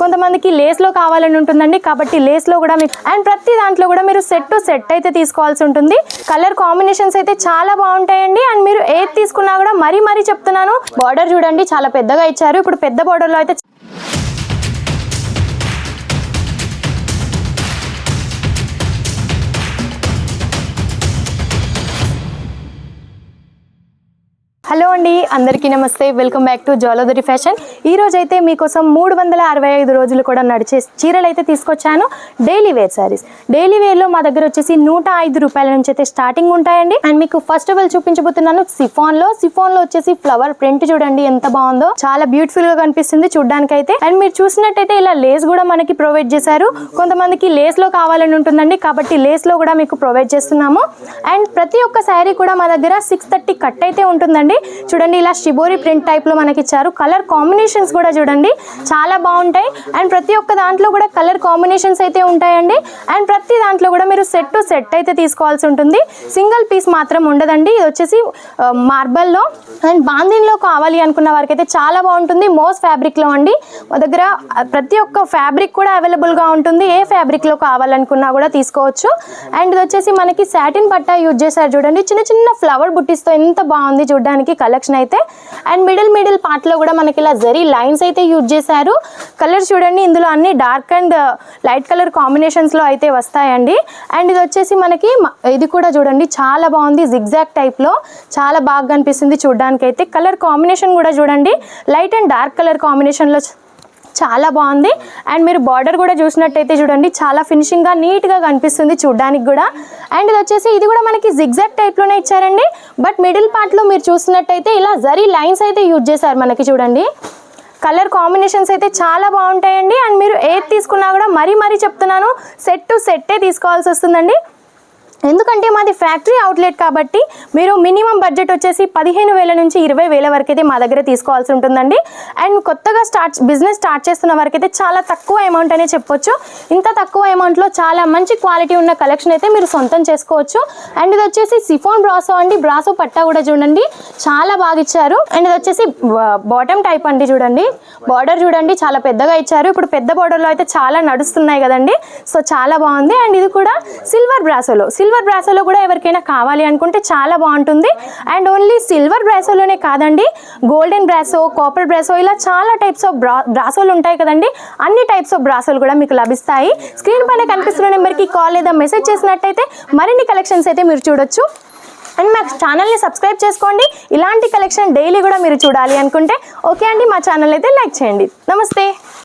కొంతమందికి లేస్లో కావాలని ఉంటుందండి, కాబట్టి లేస్లో కూడా మీకు అండ్ ప్రతి దాంట్లో కూడా మీరు సెట్ టు సెట్ అయితే తీసుకోవాల్సి ఉంటుంది. కలర్ కాంబినేషన్స్ అయితే చాలా బాగుంటాయండి. అండ్ మీరు ఏది తీసుకున్నా కూడా మరీ చెప్తున్నాను, బార్డర్ చూడండి చాలా పెద్దగా ఇచ్చారు. ఇప్పుడు పెద్ద బార్డర్లో అయితే హలో అండి, అందరికీ నమస్తే. Welcome back to jewellery fashion. ఈ రోజు అయితే మీకోసం 365 రోజులు కూడా నడిచే చీరలు అయితే తీసుకొచ్చాను. Daily wear saris. డైలీ వేర్లో మా దగ్గర వచ్చేసి 105 రూపాయల నుంచి అయితే స్టార్టింగ్ ఉంటాయండి. అండ్ మీకు ఫస్ట్ ఆఫ్ ఆల్ చూపించబోతున్నాను సిఫాన్లో వచ్చేసి ఫ్లవర్ ప్రింట్ చూడండి ఎంత బాగుందో, చాలా బ్యూటిఫుల్ గా కనిపిస్తుంది చూడడానికి అయితే. అండ్ మీరు చూసినట్టయితే ఇలా లేస్ కూడా మనకి ప్రొవైడ్ చేశారు. కొంతమందికి లేస్ లో కావాలని ఉంటుందండి, కాబట్టి లేస్ లో కూడా మీకు ప్రొవైడ్ చేస్తున్నాము. అండ్ ప్రతి ఒక్క శారీ కూడా మా దగ్గర 630 కట్ అయితే ఉంటుందండి. చూడండి ఇలా షిబోరి ప్రింట్ టైప్ లో మనకి ఇచ్చారు. కలర్ కాంబినేషన్స్ కూడా చూడండి చాలా బాగుంటాయి. అండ్ ప్రతి ఒక్క దాంట్లో కూడా కలర్ కాంబినేషన్స్ అయితే ఉంటాయండి. అండ్ ప్రతి దాంట్లో కూడా మీరు సెట్ టు సెట్ అయితే తీసుకోవాల్సి ఉంటుంది, సింగిల్ పీస్ మాత్రం ఉండదండి. ఇది వచ్చేసి మార్బల్లో అండ్ బాందిన్లో కావాలి అనుకున్న వారికి అయితే చాలా బాగుంటుంది. మోస్ ఫ్యాబ్రిక్ లో అండి మా దగ్గర ప్రతి ఒక్క ఫ్యాబ్రిక్ కూడా అవైలబుల్ గా ఉంటుంది. ఏ ఫ్యాబ్రిక్ లో కావాలనుకున్నా కూడా తీసుకోవచ్చు. అండ్ ఇది వచ్చేసి మనకి సాటిన్ పట్టా యూజ్ చేశారు చూడండి, చిన్న ఫ్లవర్ బుట్టిస్తో ఎంత బాగుంది చూడడానికి కలెక్షన్ అయితే. అండ్ మిడిల్ పార్ట్ లో కూడా మనకి ఇలా జరీ లైన్స్ అయితే యూజ్ చేశారు. కలర్స్ చూడండి ఇందులో అన్ని dark and light colour combinations లో అయితే వస్తాయండి. అండ్ ఇది వచ్చేసి మనకి ఇది కూడా చూడండి చాలా బాగుంది, జిగ్జాగ్ టైప్ లో చాలా బాగా కనిపిస్తుంది చూడడానికి అయితే. కలర్ కాంబినేషన్ కూడా చూడండి light and dark colour combination లో చాలా బాగుంది. అండ్ మీరు బార్డర్ కూడా చూసినట్టయితే చూడండి చాలా ఫినిషింగ్గా నీట్గా కనిపిస్తుంది చూడడానికి కూడా. అండ్ ఇది వచ్చేసి ఇది కూడా మనకి జిగ్జాగ్ టైప్లోనే ఇచ్చారండి, బట్ మిడిల్ పార్ట్లో మీరు చూసినట్టయితే ఇలా జరీ లైన్స్ అయితే యూజ్ చేశారు మనకి చూడండి. కలర్ కాంబినేషన్స్ అయితే చాలా బాగుంటాయండి. అండ్ మీరు ఏది తీసుకున్నా కూడా మరీ చెప్తున్నాను, సెట్ టు సెట్టే తీసుకోవాల్సి వస్తుందండి. ఎందుకంటే మాది ఫ్యాక్టరీ అవుట్లెట్ కాబట్టి మీరు మినిమం బడ్జెట్ వచ్చేసి 15,000 నుంచి 20,000 వరకు అయితే మా దగ్గర తీసుకోవాల్సి ఉంటుందండి. అండ్ కొత్తగా బిజినెస్ స్టార్ట్ చేస్తున్న వరకు అయితే చాలా తక్కువ అమౌంట్ అనే చెప్పొచ్చు. ఇంత తక్కువ అమౌంట్లో చాలా మంచి క్వాలిటీ ఉన్న కలెక్షన్ అయితే మీరు సొంతం చేసుకోవచ్చు. అండ్ ఇది వచ్చేసి సిఫాన్ బ్రాసో అండి, బ్రాసో పట్టా కూడా చూడండి చాలా బాగా ఇచ్చారు. అండ్ ఇది వచ్చేసి బాటమ్ టైప్ అండి, చూడండి బార్డర్ చూడండి చాలా పెద్దగా ఇచ్చారు. ఇప్పుడు పెద్ద బార్డర్లో అయితే చాలా నడుస్తున్నాయి కదండి, సో చాలా బాగుంది. అండ్ ఇది కూడా సిల్వర్ బ్రాసోలో కూడా ఎవరికైనా కావాలి అనుకుంటే చాలా బాగుంటుంది. అండ్ ఓన్లీ సిల్వర్ బ్రాసోలోనే కాదండి, గోల్డెన్ బ్రాసో, కాపర్ బ్రాసో ఇలా చాలా టైప్స్ ఆఫ్ బ్రాసోలు ఉంటాయి కదండి. అన్ని టైప్స్ ఆఫ్ బ్రాసోలు కూడా మీకు లభిస్తాయి. స్క్రీన్ పైన కనిపిస్తున్న నెంబర్కి కాల్ లేదా మెసేజ్ చేసినట్టయితే మరిన్ని కలెక్షన్స్ అయితే మీరు చూడొచ్చు. అండ్ మా ఛానల్ని సబ్స్క్రైబ్ చేసుకోండి. ఇలాంటి కలెక్షన్ డైలీ కూడా మీరు చూడాలి అనుకుంటే ఓకే అండి, మా ఛానల్ అయితే లైక్ చేయండి. నమస్తే.